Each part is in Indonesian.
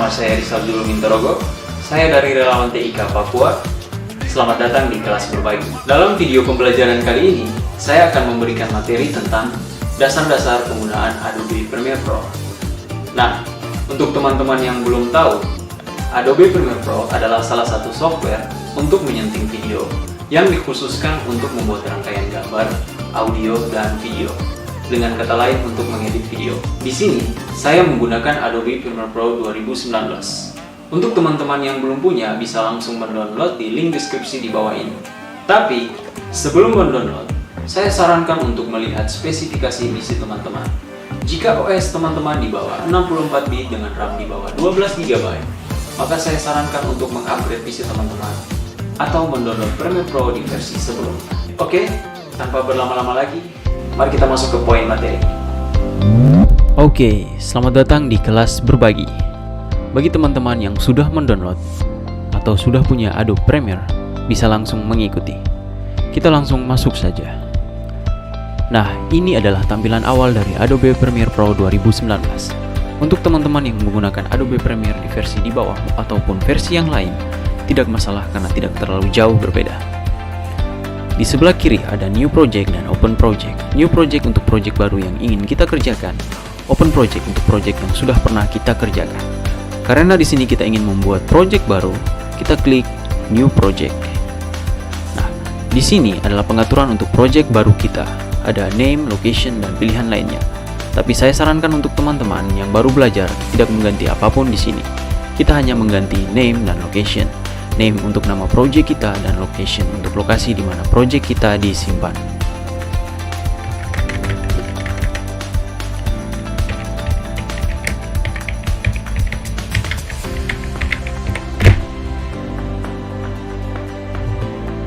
nama saya Rizal Julu Mintorogo. Saya dari Relawan TIK Papua. Selamat datang di kelas berbagi. Dalam video pembelajaran kali ini, saya akan memberikan materi tentang dasar-dasar penggunaan Adobe Premiere Pro. Nah, untuk teman-teman yang belum tahu, Adobe Premiere Pro adalah salah satu software untuk menyenting video yang dikhususkan untuk membuat rangkaian gambar, audio, dan video. Dengan kata lain, untuk mengedit video. Di sini, saya menggunakan Adobe Premiere Pro 2019. Untuk teman-teman yang belum punya, bisa langsung mendownload di link deskripsi di bawah ini. Tapi, sebelum mendownload, saya sarankan untuk melihat spesifikasi PC teman-teman. Jika OS teman-teman di bawah 64 bit dengan RAM di bawah 12 GB, maka saya sarankan untuk mengupgrade PC teman-teman atau mendownload Premiere Pro di versi sebelumnya. Oke, tanpa berlama-lama lagi, mari kita masuk ke poin materi. Oke, selamat datang di kelas berbagi. Bagi teman-teman yang sudah mendownload atau sudah punya Adobe Premiere, bisa langsung mengikuti. Kita langsung masuk saja. Nah, ini adalah tampilan awal dari Adobe Premiere Pro 2019. Untuk teman-teman yang menggunakan Adobe Premiere di versi di bawah ataupun versi yang lain, tidak masalah karena tidak terlalu jauh berbeda. Di sebelah kiri ada New Project dan Open Project. New Project untuk project baru yang ingin kita kerjakan. Open Project untuk project yang sudah pernah kita kerjakan. Karena di sini kita ingin membuat project baru, kita klik New Project. Nah, di sini adalah pengaturan untuk project baru kita. Ada name, location, dan pilihan lainnya. Tapi saya sarankan untuk teman-teman yang baru belajar tidak mengganti apapun di sini. Kita hanya mengganti name dan location. Name untuk nama project kita dan location untuk lokasi di mana project kita disimpan.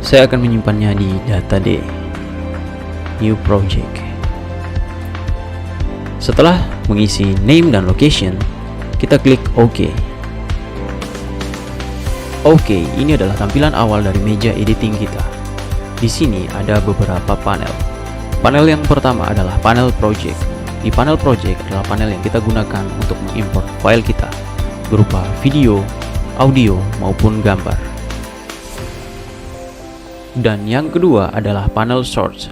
Saya akan menyimpannya di data D, New Project. Setelah mengisi name dan location, kita klik OK. Oke, ini adalah tampilan awal dari meja editing kita. Di sini ada beberapa panel. Panel yang pertama adalah panel project. Di panel project adalah panel yang kita gunakan untuk mengimport file kita berupa video, audio, maupun gambar. Dan yang kedua adalah panel source.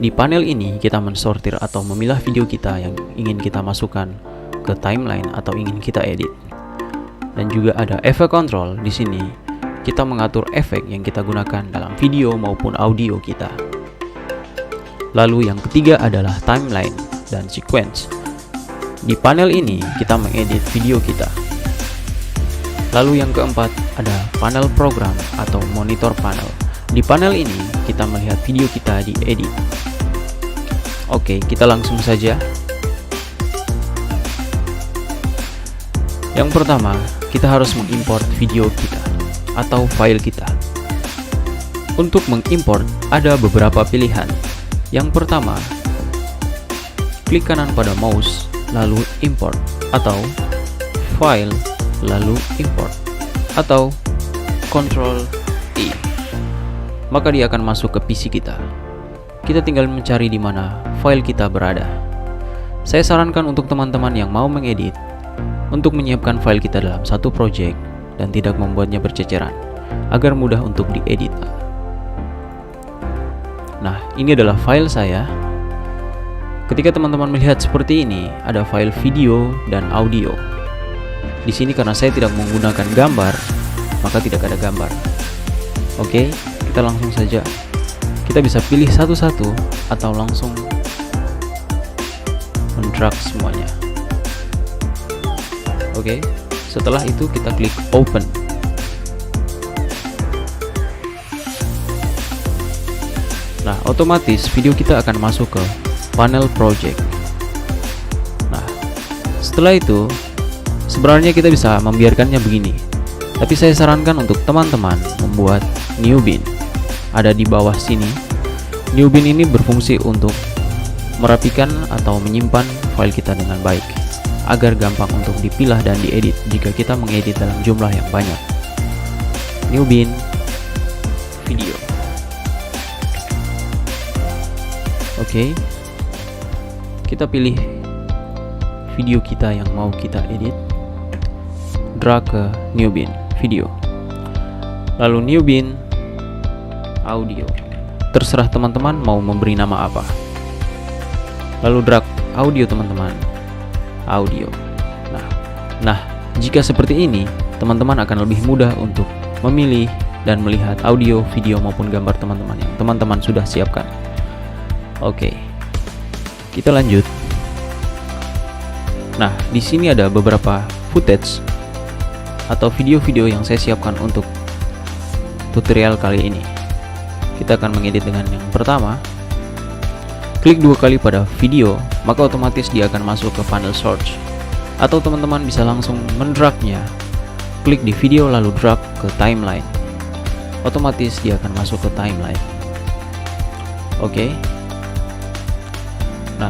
Di panel ini kita mensortir atau memilah video kita yang ingin kita masukkan ke timeline atau ingin kita edit. Dan juga ada efek control. Di sini kita mengatur efek yang kita gunakan dalam video maupun audio kita. Lalu yang ketiga adalah timeline dan sequence. Di panel ini kita mengedit video kita. Lalu yang keempat ada panel program atau monitor panel. Di panel ini kita melihat video kita diedit. Oke, kita langsung saja. Yang pertama, kita harus mengimport video kita atau file kita. Untuk mengimport ada beberapa pilihan. Yang pertama, klik kanan pada mouse lalu import, atau file lalu import, atau Ctrl I. Maka dia akan masuk ke PC kita. Kita tinggal mencari di mana file kita berada. Saya sarankan untuk teman-teman yang mau mengedit untuk menyiapkan file kita dalam satu project dan tidak membuatnya berceceran, agar mudah untuk diedit. Nah, ini adalah file saya. Ketika teman-teman melihat seperti ini, ada file video dan audio. Di sini karena saya tidak menggunakan gambar, maka tidak ada gambar. Oke, kita langsung saja. Kita bisa pilih satu-satu atau langsung mendrag semuanya. Oke, setelah itu kita klik open. Nah, otomatis video kita akan masuk ke panel project. Nah, setelah itu sebenarnya kita bisa membiarkannya begini. Tapi saya sarankan untuk teman-teman membuat new bin. Ada di bawah sini. New bin ini berfungsi untuk merapikan atau menyimpan file kita dengan baik, agar gampang untuk dipilah dan diedit jika kita mengedit dalam jumlah yang banyak. New bin, video. Oke, kita pilih video kita yang mau kita edit. drag ke new bin video, lalu new bin audio. Terserah teman-teman mau memberi nama apa. Lalu drag audio teman-teman, audio. Nah, jika seperti ini, teman-teman akan lebih mudah untuk memilih dan melihat audio, video maupun gambar teman-teman yang teman-teman sudah siapkan. Oke, kita lanjut. Nah, di sini ada beberapa footage atau video-video yang saya siapkan untuk tutorial kali ini. Kita akan mengedit dengan yang pertama. Klik 2 kali pada video, maka otomatis dia akan masuk ke panel search. Atau teman-teman bisa langsung mendragnya. Klik di video lalu drag ke timeline. Otomatis dia akan masuk ke timeline. Oke. Nah,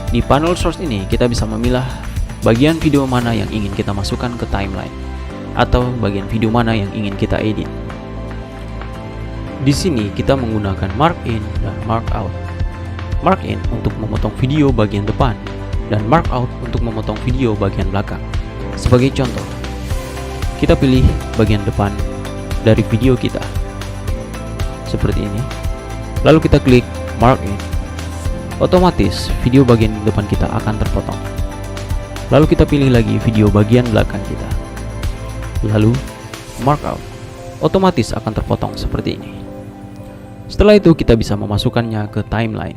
di panel source ini kita bisa memilah bagian video mana yang ingin kita masukkan ke timeline atau bagian video mana yang ingin kita edit. Di sini kita menggunakan mark in dan mark out. Mark in untuk memotong video bagian depan dan mark out untuk memotong video bagian belakang. Sebagai contoh, kita pilih bagian depan dari video kita seperti ini, lalu kita klik mark in. Otomatis video bagian depan kita akan terpotong. Lalu kita pilih lagi video bagian belakang kita, lalu mark out. Otomatis akan terpotong seperti ini. Setelah itu kita bisa memasukkannya ke timeline.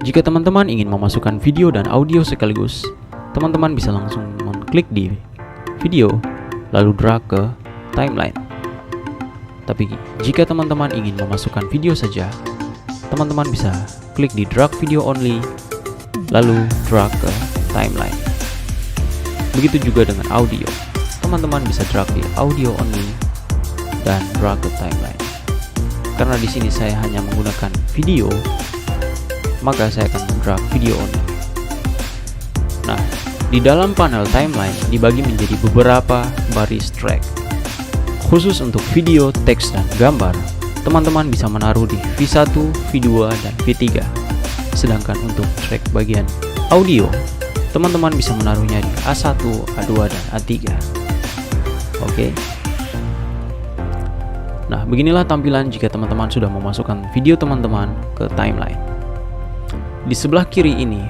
Jika teman-teman ingin memasukkan video dan audio sekaligus, teman-teman bisa langsung mengklik di video, lalu drag ke timeline. Tapi jika teman-teman ingin memasukkan video saja, teman-teman bisa klik di drag video only, lalu drag ke timeline. Begitu juga dengan audio, teman-teman bisa drag di audio only dan drag ke timeline. Karena di sini saya hanya menggunakan video, maka saya akan drag video only. Nah, di dalam panel timeline dibagi menjadi beberapa baris track. Khusus untuk video, teks, dan gambar, teman-teman bisa menaruh di V1, V2, dan V3. Sedangkan untuk track bagian audio, teman-teman bisa menaruhnya di A1, A2, dan A3. Oke. Nah, beginilah tampilan jika teman-teman sudah memasukkan video teman-teman ke timeline. Di sebelah kiri ini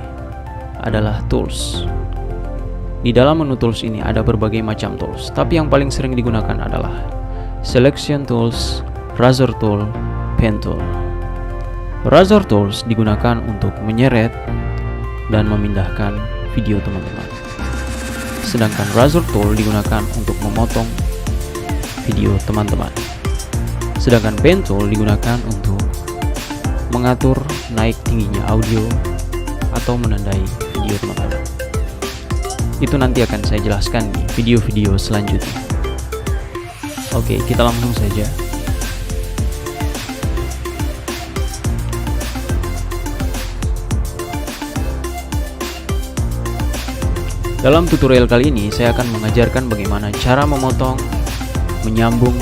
adalah tools. Di dalam menu tools ini ada berbagai macam tools, tapi yang paling sering digunakan adalah selection tools, razor tool, pen tool. Razor tools digunakan untuk menyeret dan memindahkan video teman-teman. Sedangkan razor tool digunakan untuk memotong video teman-teman. Sedangkan pen tool digunakan untuk mengatur naik tingginya audio atau menandai video teman-teman. Itu nanti akan saya jelaskan di video-video selanjutnya. Oke, kita langsung saja. Dalam tutorial kali ini saya akan mengajarkan bagaimana cara memotong, menyambung,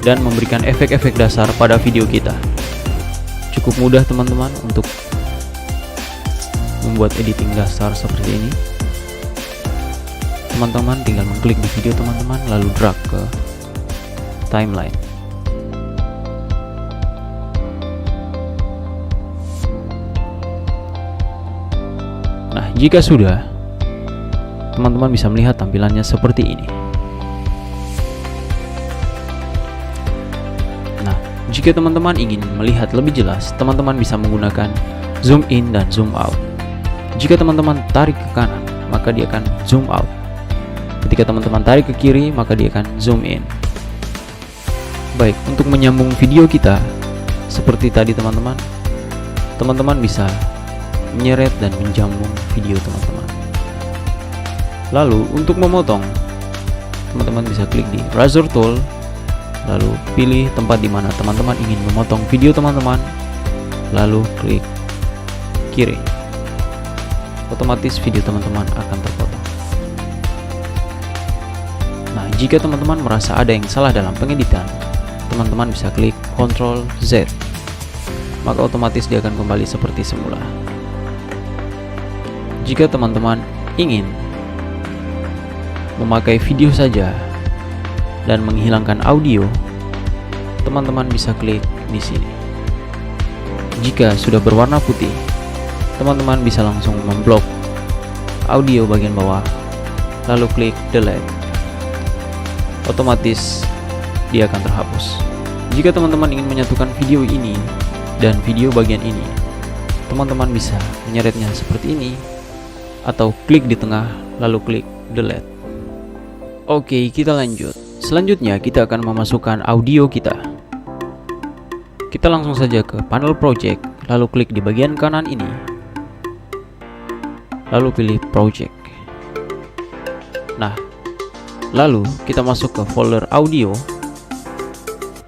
dan memberikan efek-efek dasar pada video kita. Cukup mudah teman-teman untuk membuat editing dasar seperti ini. Teman-teman tinggal mengklik di video teman-teman lalu drag ke timeline. Nah, jika sudah, teman-teman bisa melihat tampilannya seperti ini. Nah, jika teman-teman ingin melihat lebih jelas, teman-teman bisa menggunakan zoom in dan zoom out. Jika teman-teman tarik ke kanan, maka dia akan zoom out. Ketika teman-teman tarik ke kiri, maka dia akan zoom in. Baik, untuk menyambung video kita, seperti tadi teman-teman, teman-teman bisa menyeret dan menjambung video teman-teman. Lalu untuk memotong, teman-teman bisa klik di razor tool, lalu pilih tempat di mana teman-teman ingin memotong video teman-teman, lalu klik kiri. Otomatis video teman-teman akan terpotong. Nah, jika teman-teman merasa ada yang salah dalam pengeditan, teman-teman bisa klik Ctrl Z, maka otomatis dia akan kembali seperti semula. Jika teman-teman ingin memakai video saja dan menghilangkan audio, teman-teman bisa klik di sini. Jika sudah berwarna putih, teman-teman bisa langsung memblok audio bagian bawah, lalu klik delete. Otomatis dia akan terhapus. Jika teman-teman ingin menyatukan video ini dan video bagian ini, teman-teman bisa menyeretnya seperti ini, atau klik di tengah lalu klik delete. Oke, kita lanjut. Selanjutnya kita akan memasukkan audio kita. Kita langsung saja ke panel project, lalu klik di bagian kanan ini, lalu pilih project. Nah, lalu kita masuk ke folder audio.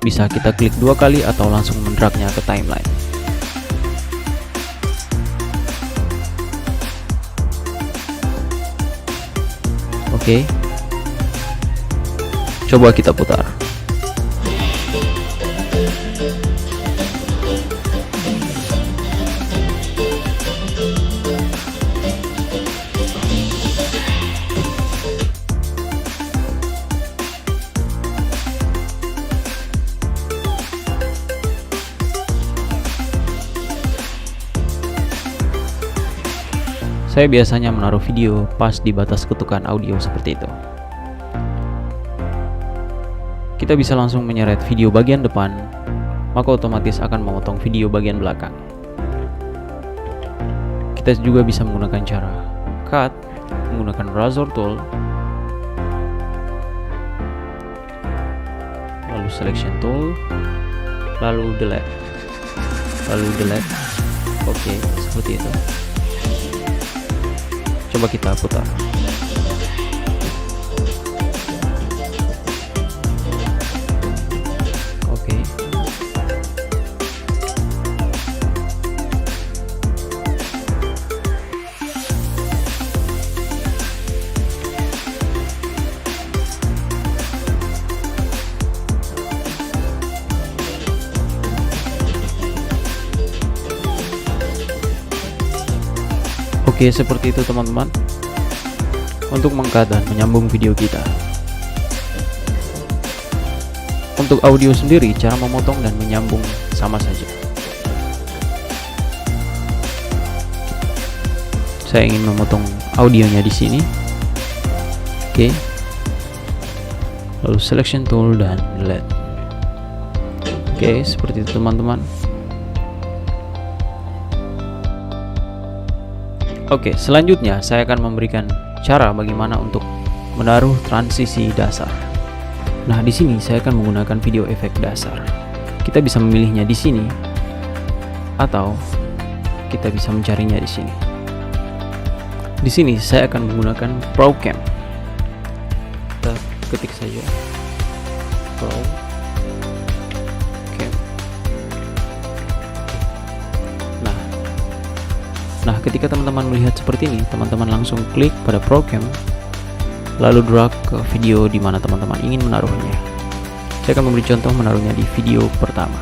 Bisa kita klik 2 kali atau langsung mendragnya ke timeline. Oke, coba kita putar. Saya biasanya menaruh video pas di batas ketukan audio seperti itu. Kita bisa langsung menyeret video bagian depan, maka otomatis akan memotong video bagian belakang. Kita juga bisa menggunakan cara cut, menggunakan razor tool, lalu selection tool, lalu delete, Oke, seperti itu. Coba kita putar. Oke. Oke, seperti itu teman-teman, untuk mengkat dan menyambung video kita. Untuk audio sendiri, cara memotong dan menyambung sama saja. Saya ingin memotong audionya di sini. Oke. Lalu selection tool dan delete. Oke, seperti itu teman-teman. Oke, selanjutnya saya akan memberikan cara bagaimana untuk menaruh transisi dasar. Nah, di sini saya akan menggunakan video efek dasar. Kita bisa memilihnya di sini, atau kita bisa mencarinya di sini. Di sini saya akan menggunakan ProCam. Kita ketik saja ProCam. Nah, ketika teman-teman melihat seperti ini, teman-teman langsung klik pada ProCam, lalu drag ke video di mana teman-teman ingin menaruhnya. Saya akan memberi contoh menaruhnya di video pertama.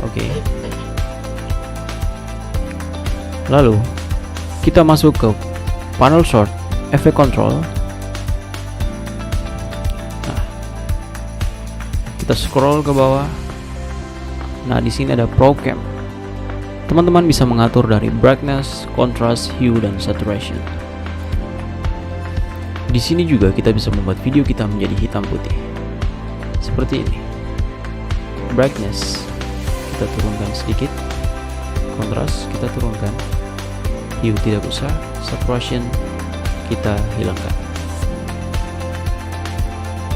Oke. Lalu kita masuk ke panel sort, effect control. Nah, kita scroll ke bawah. Nah, di sini ada ProCam. Teman-teman bisa mengatur dari brightness, contrast, hue, dan saturation. Di sini juga kita bisa membuat video kita menjadi hitam putih. Seperti ini. Brightness kita turunkan sedikit, contrast kita turunkan, hue tidak usah, saturation kita hilangkan.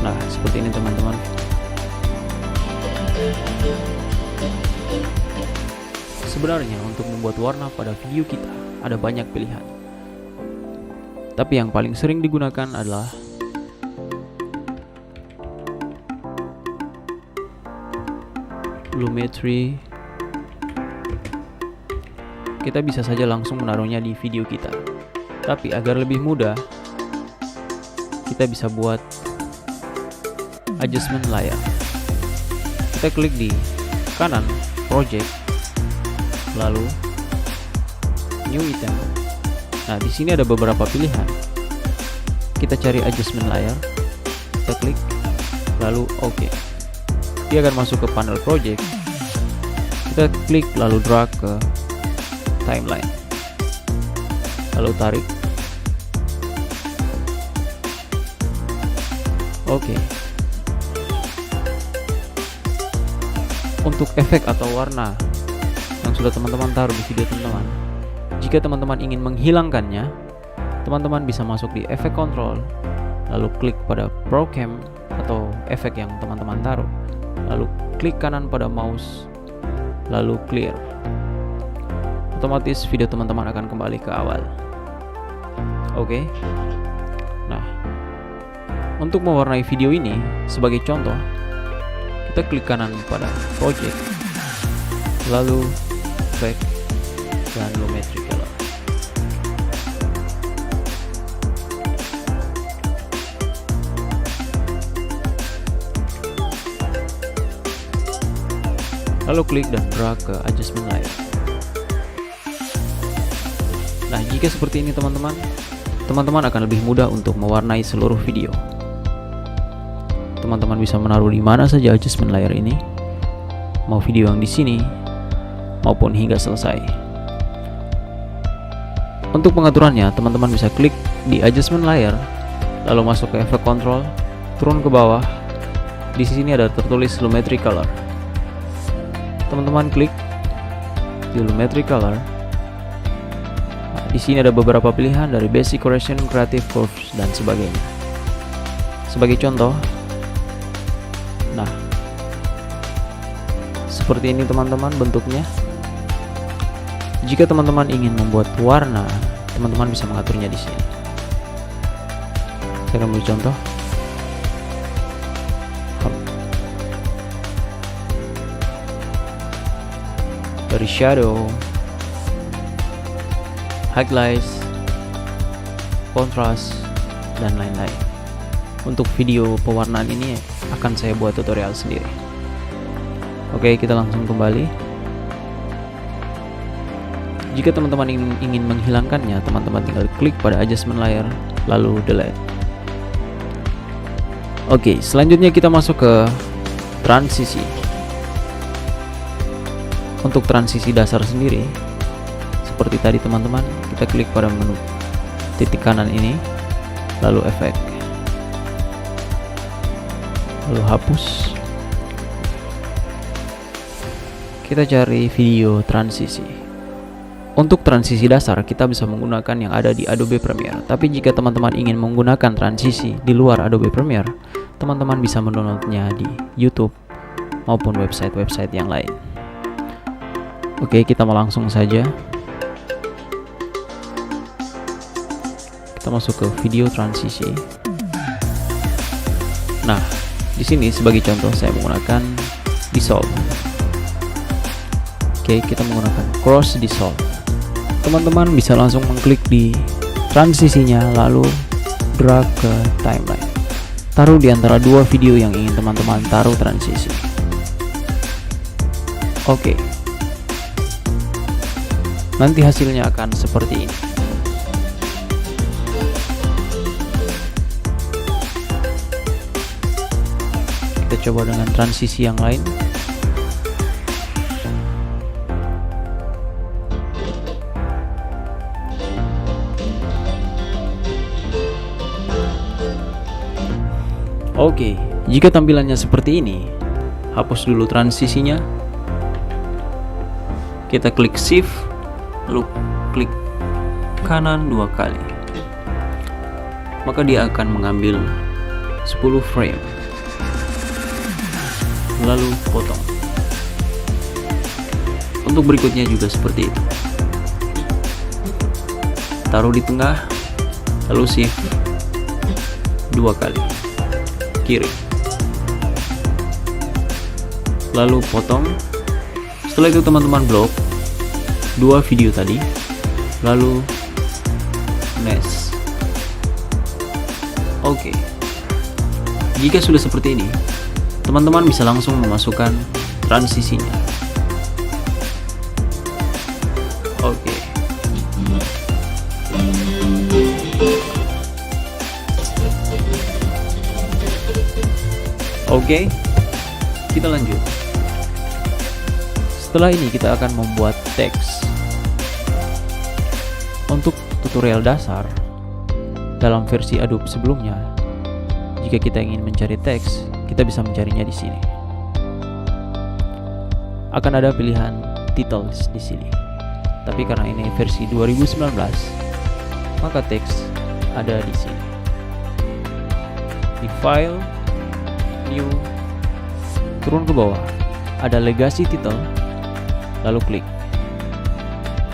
Nah, seperti ini teman-teman. Sebenarnya untuk membuat warna pada video kita ada banyak pilihan. Tapi yang paling sering digunakan adalah Lumetri. Kita bisa saja langsung menaruhnya di video kita. Tapi agar lebih mudah, kita bisa buat adjustment layar. Kita klik di kanan project, lalu new item. Nah, di sini ada beberapa pilihan. kita cari adjustment layer, kita klik, lalu OK. Dia akan masuk ke panel project. Kita klik lalu drag ke timeline, lalu tarik. OK. Untuk efek atau warna yang sudah teman-teman taruh di video teman-teman, jika teman-teman ingin menghilangkannya, teman-teman bisa masuk di efek control, lalu klik pada Procam atau efek yang teman-teman taruh, lalu klik kanan pada mouse, lalu clear. Otomatis video teman-teman akan kembali ke awal. Oke. Nah, untuk mewarnai video ini, sebagai contoh, kita klik kanan pada project, lalu back dan lumetri color. Lalu klik dan drag ke adjustment layer. Nah, jika seperti ini teman-teman akan lebih mudah untuk mewarnai seluruh video. Teman-teman bisa menaruh di mana saja adjustment layer ini, mau video yang di sini maupun hingga selesai. Untuk pengaturannya, teman-teman bisa klik di adjustment layer, lalu masuk ke efek control, turun ke bawah. Di sini ada tertulis lumetri color. Teman-teman klik di lumetri color. Nah, di sini ada beberapa pilihan dari basic correction, creative curves dan sebagainya. Sebagai contoh, nah, seperti ini teman-teman bentuknya. Jika teman-teman ingin membuat warna, teman-teman bisa mengaturnya di sini. Saya akan beri contoh. Dari shadow, highlights, contrast, dan lain-lain. Untuk video pewarnaan ini akan saya buat tutorial sendiri. Oke, kita langsung kembali. Jika teman-teman ingin menghilangkannya, teman-teman tinggal klik pada adjustment layer, lalu delete. Oke, selanjutnya kita masuk ke transisi. Untuk transisi dasar sendiri, seperti tadi teman-teman, kita klik pada menu titik kanan ini, lalu efek, lalu hapus. Kita cari video transisi. Untuk transisi dasar kita bisa menggunakan yang ada di Adobe Premiere. Tapi jika teman-teman ingin menggunakan transisi di luar Adobe Premiere, teman-teman bisa mendownloadnya di YouTube maupun website-website yang lain. Oke, kita mau langsung saja. Kita masuk ke video transisi. Nah, di sini sebagai contoh saya menggunakan dissolve. Oke, kita menggunakan cross dissolve. Teman-teman bisa langsung mengklik di transisinya, lalu drag ke timeline. Taruh di antara dua video yang ingin teman-teman taruh transisi. Oke. Nanti hasilnya akan seperti ini. Kita coba dengan transisi yang lain. Oke, jika tampilannya seperti ini, hapus dulu transisinya. Kita klik shift, lalu klik kanan 2 kali. Maka dia akan mengambil 10 frame. Lalu potong. Untuk berikutnya juga seperti itu. Taruh di tengah, lalu shift 2 kali. Kiri. Lalu potong. Setelah itu teman-teman blok 2 video tadi, lalu next. Oke. Jika sudah seperti ini, teman-teman bisa langsung memasukkan transisinya. Oke. Oke, kita lanjut. Setelah ini kita akan membuat teks. Untuk tutorial dasar dalam versi Adobe sebelumnya, jika kita ingin mencari teks, kita bisa mencarinya di sini. Akan ada pilihan titles di sini. Tapi karena ini versi 2019, maka teks ada di sini. Di file, new, turun ke bawah, ada legacy title, lalu klik.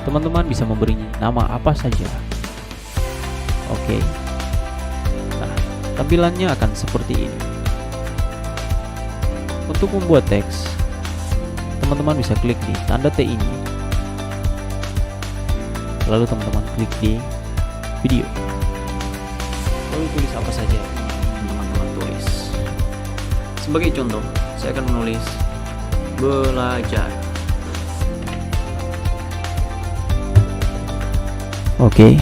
Teman-teman bisa memberi nama apa saja. Oke. Nah, tampilannya akan seperti ini. Untuk membuat teks, teman-teman bisa klik di tanda T ini. Lalu teman-teman klik di video. Lalu tulis apa saja yang teman-teman tulis. Sebagai contoh, saya akan menulis belajar. Oke.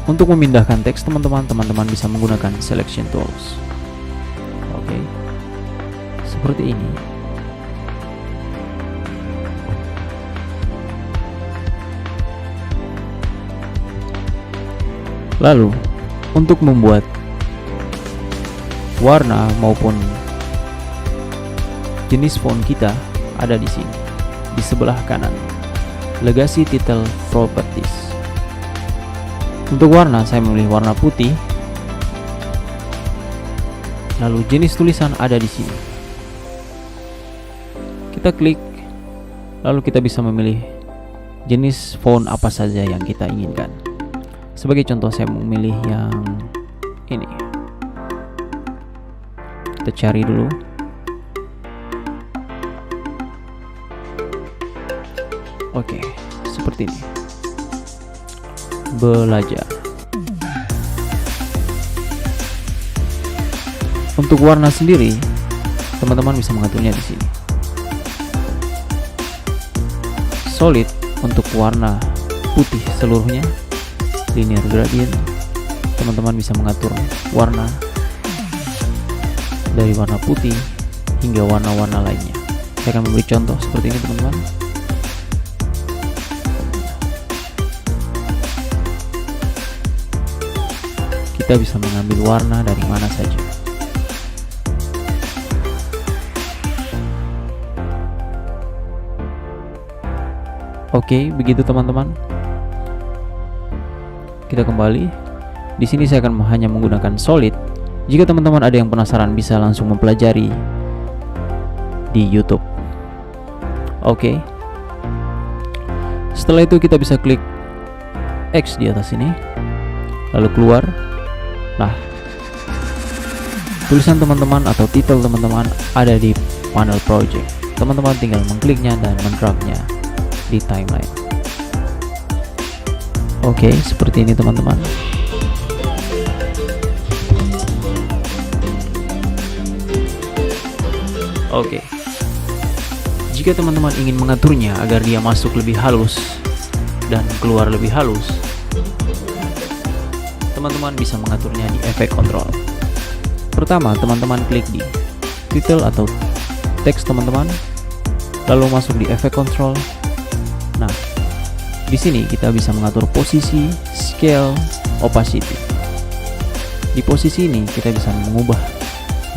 Untuk memindahkan teks teman-teman bisa menggunakan selection tools. Oke. Seperti ini. Lalu, untuk membuat warna maupun jenis font kita ada di sini, di sebelah kanan. Legacy Title Properties. Untuk warna, saya memilih warna putih. Lalu jenis tulisan ada di sini. Kita klik, lalu kita bisa memilih jenis font apa saja yang kita inginkan. Sebagai contoh, saya memilih yang ini. Kita cari dulu. Oke, seperti ini. Belajar. Untuk warna sendiri, teman-teman bisa mengaturnya di sini. Solid untuk warna putih seluruhnya. Linear gradient. Teman-teman bisa mengatur warna dari warna putih hingga warna-warna lainnya. Saya akan memberi contoh seperti ini, teman-teman. Kita bisa mengambil warna dari mana saja. Oke, begitu teman-teman. Kita kembali. Di sini saya akan hanya menggunakan solid. Jika teman-teman ada yang penasaran, bisa langsung mempelajari di YouTube. Oke. Setelah itu kita bisa klik X di atas ini, lalu keluar. Nah, tulisan teman-teman atau titel teman-teman ada di panel project. Teman-teman tinggal mengkliknya dan mendragnya di timeline. Oke, seperti ini teman-teman. Oke. Jika teman-teman ingin mengaturnya agar dia masuk lebih halus dan keluar lebih halus, teman-teman bisa mengaturnya di efek control. Pertama, teman-teman klik di title atau teks teman-teman, lalu masuk di efek control. Nah, di sini kita bisa mengatur posisi, scale, opacity. Di posisi ini kita bisa mengubah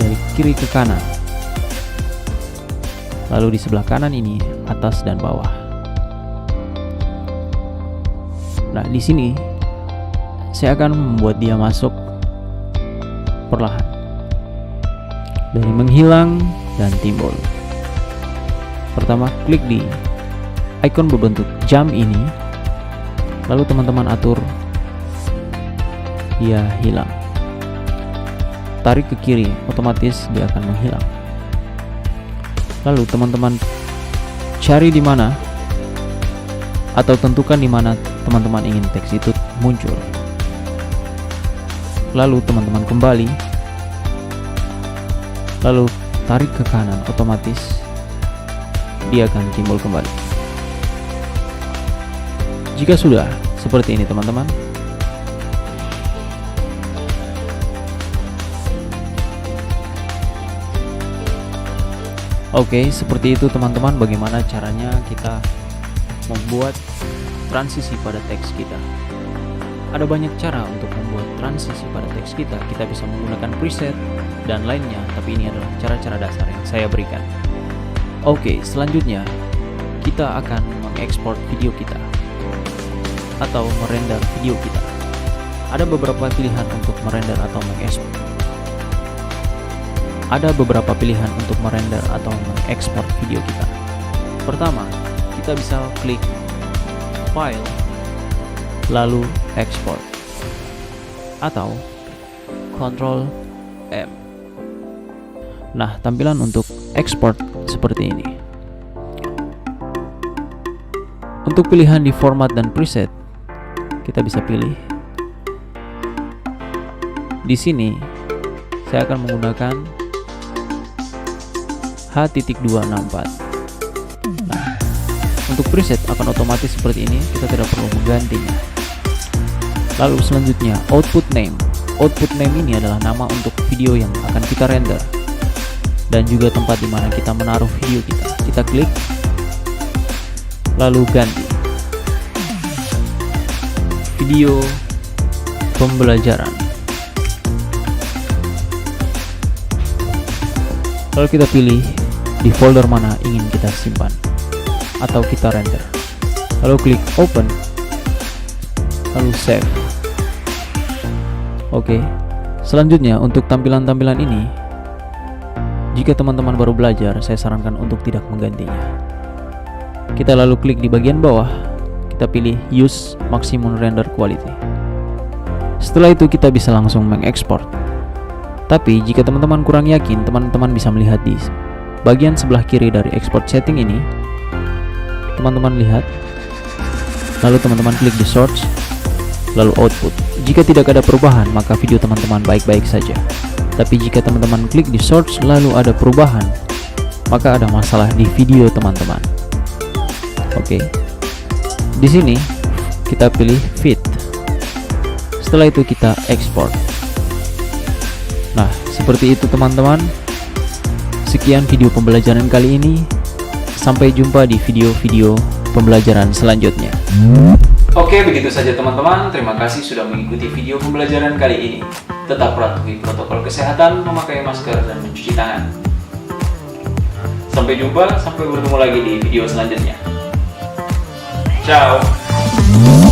dari kiri ke kanan. Lalu di sebelah kanan ini atas dan bawah. Nah, di sini saya akan membuat dia masuk perlahan dari menghilang dan timbul. Pertama, klik di icon berbentuk jam ini, lalu teman-teman atur dia hilang. Tarik ke kiri, otomatis dia akan menghilang. Lalu teman-teman cari di mana atau tentukan di mana teman-teman ingin teks itu muncul. Lalu teman-teman kembali, lalu tarik ke kanan, otomatis dia akan timbul kembali. Jika sudah seperti ini teman-teman, Oke, seperti itu teman-teman bagaimana caranya kita membuat transisi pada teks kita. Ada banyak cara untuk membuat transisi pada teks kita. Kita bisa menggunakan preset dan lainnya, tapi ini adalah cara-cara dasar yang saya berikan. Oke, selanjutnya kita akan mengekspor video kita atau merender video kita. Ada beberapa pilihan untuk merender atau mengekspor. Ada beberapa pilihan untuk merender atau mengekspor video kita. Pertama, kita bisa klik File, lalu Export, atau Ctrl M. Nah, tampilan untuk export seperti ini. Untuk pilihan di format dan preset, kita bisa pilih. Di sini, saya akan menggunakan H.264. Nah, untuk preset akan otomatis seperti ini, kita tidak perlu menggantinya. Lalu selanjutnya, output name. Output name ini adalah nama untuk video yang akan kita render dan juga tempat di mana kita menaruh video kita. Kita klik, lalu ganti. Video pembelajaran. Lalu kita pilih di folder mana ingin kita simpan atau kita render. Lalu klik open, lalu save. Oke, selanjutnya untuk tampilan-tampilan ini, jika teman-teman baru belajar, saya sarankan untuk tidak menggantinya. Kita lalu klik di bagian bawah, kita pilih use maximum render quality. Setelah itu kita bisa langsung mengekspor. Tapi jika teman-teman kurang yakin, teman-teman bisa melihat di bagian sebelah kiri dari export setting ini. Teman-teman lihat, lalu teman-teman klik di source, lalu output. Jika tidak ada perubahan, maka video teman-teman baik-baik saja. Tapi jika teman-teman klik di source lalu ada perubahan, maka ada masalah di video teman-teman. Oke. Di sini kita pilih fit. Setelah itu kita ekspor. Nah, seperti itu teman-teman. Sekian video pembelajaran kali ini. Sampai jumpa di video-video pembelajaran selanjutnya. Oke, begitu saja teman-teman. Terima kasih sudah mengikuti video pembelajaran kali ini. Tetap patuhi protokol kesehatan, memakai masker, dan mencuci tangan. Sampai jumpa, sampai bertemu lagi di video selanjutnya. Ciao!